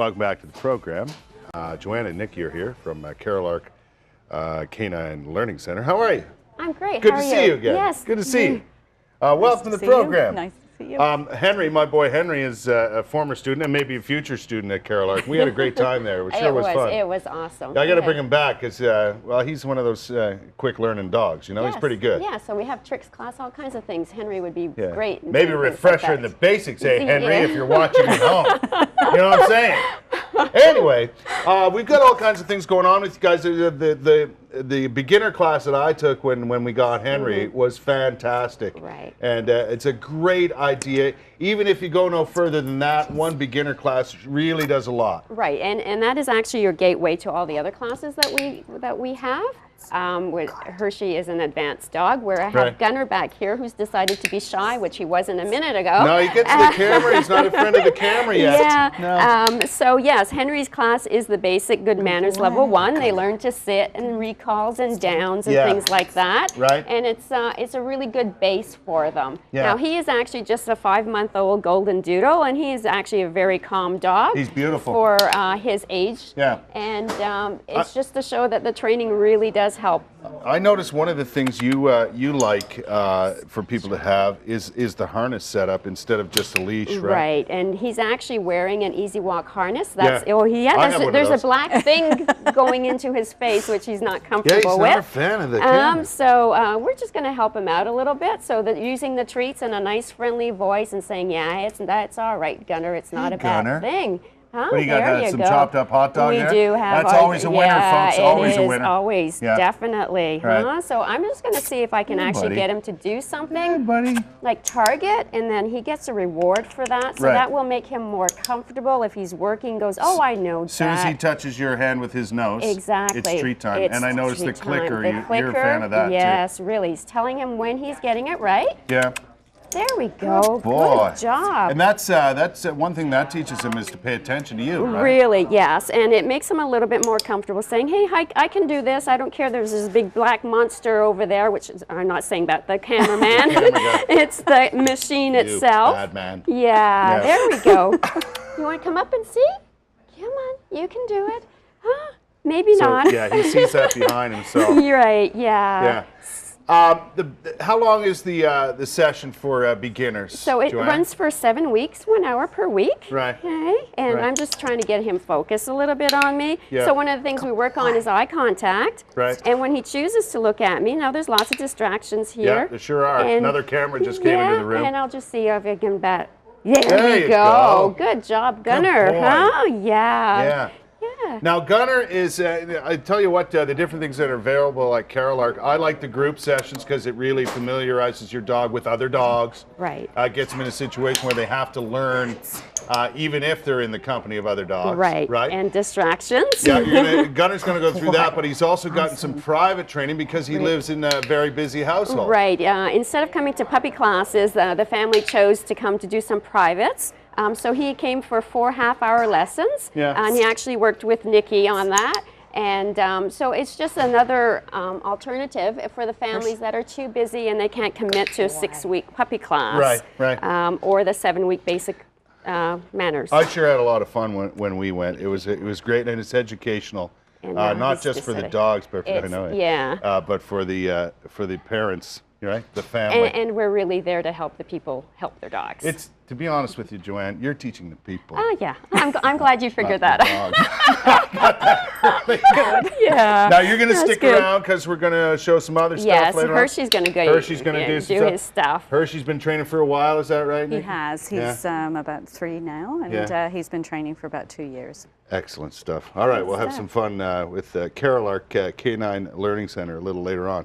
Welcome back to the program. Joanne and Nicky are here from Carolark Canine Learning Center. How are you? I'm great. Good How to are see you again. Yes. Good to see you. Welcome to the program. Nice to see you. Henry, my boy Henry, is a former student and maybe a future student at Carolark. We had a great time there. It sure was fun. It was awesome. I got to bring him back because, well, he's one of those quick learning dogs. You know, Yes. he's pretty good. Yeah, so we have tricks class, all kinds of things. Henry would be great. in Maybe a doing things refresher like in the that. basics, See, Henry, yeah. if you're watching at home. You know what I'm saying? Anyway, we've got all kinds of things going on with you guys. The beginner class that I took when we got Henry was fantastic. Right. And it's a great idea. Even if you go no further than that, one beginner class really does a lot. Right, and that is actually your gateway to all the other classes that we have. Hershey is an advanced dog, where I have Gunner back here, who's decided to be shy, which he wasn't a minute ago. No, he gets the camera. He's not a friend of the camera yet. Yeah. No. So yes, Henry's class is the basic good manners level 1. They learn to sit and recalls and downs and things like that. Right. And it's a really good base for them. Yeah. Now he is actually just a 5-month-old golden doodle, and he is actually a very calm dog. He's beautiful for his age. Yeah. And it's just to show that the training really does help. I noticed one of the things you like for people to have is the harness setup instead of just a leash, right? Right, and he's actually wearing an Easy Walk harness. That's There's a black thing going into his face, which he's not comfortable with. Yeah, he's not a fan of the camera. So we're just going to help him out a little bit. So that using the treats in a nice, friendly voice and saying, "Yeah, that's all right, Gunner. It's not a bad thing." Huh? What do you got? There you Some go. chopped up hot dog We there? do have. That's always a winner, folks. Always a winner. Always, definitely. Right. Huh? So I'm just going to see if I can actually get him to do something, buddy. like target, and then he gets a reward for that. So that will make him more comfortable if he's working. Goes, oh, I know that. As soon as he touches your hand with his nose, exactly, it's treat time. And I noticed the clicker. You're a fan of that too. Yes, really. He's telling him when he's getting it right. Yeah. There we go. Boy. Good job. And that's one thing that teaches him is to pay attention to you, right? Really, yes. And it makes him a little bit more comfortable saying, hey, I can do this. I don't care. There's this big black monster over there, which is, I'm not saying that, the cameraman. It's the machine itself. Bad man. Yeah, there we go. You want to come up and see? Come on, you can do it. Huh? Maybe not. Yeah, he sees that behind himself. You're right, yeah. Yeah. How long is the session for beginners? So it runs for 7 weeks, 1 hour per week. Right. Okay. And I'm just trying to get him focused a little bit on me. Yeah. So one of the things we work on is eye contact. Right. And when he chooses to look at me, now there's lots of distractions here. Yeah, there sure are. Another camera just came into the room. And I'll just see if I can bet. There you we go. Good job, Gunner. Good boy. Huh? Yeah. Yeah. Yeah. Now, Gunner is, I tell you what, the different things that are available at Carolark, I like the group sessions because it really familiarizes your dog with other dogs. Right. Gets them in a situation where they have to learn, even if they're in the company of other dogs. Right. Right. And distractions. Yeah, Gunner's going to go through that, but he's also gotten some private training because he lives in a very busy household. Right. Instead of coming to puppy classes, the family chose to come to do some privates. So he came for 4 half-hour lessons, and he actually worked with Nicky on that. And so it's just another alternative for the families that are too busy and they can't commit to a 6-week puppy class, or the 7-week basic manners. I sure had a lot of fun when we went. It was great, and it's educational, And not just for the dogs, but but for the parents. Right, the family. And we're really there to help the people help their dogs. It's, to be honest with you, Joanne, you're teaching the people. Oh, yeah. I'm glad you figured that out. Good. Yeah. Now, you're going to stick around because we're going to show some other stuff later on? Yes, Hershey's going to go do his stuff. Hershey's been training for a while, is that right, Nicky? He has. He's about 3 now, and he's been training for about 2 years. Excellent stuff. All right, we'll have some fun with Carolark Canine Learning Center a little later on.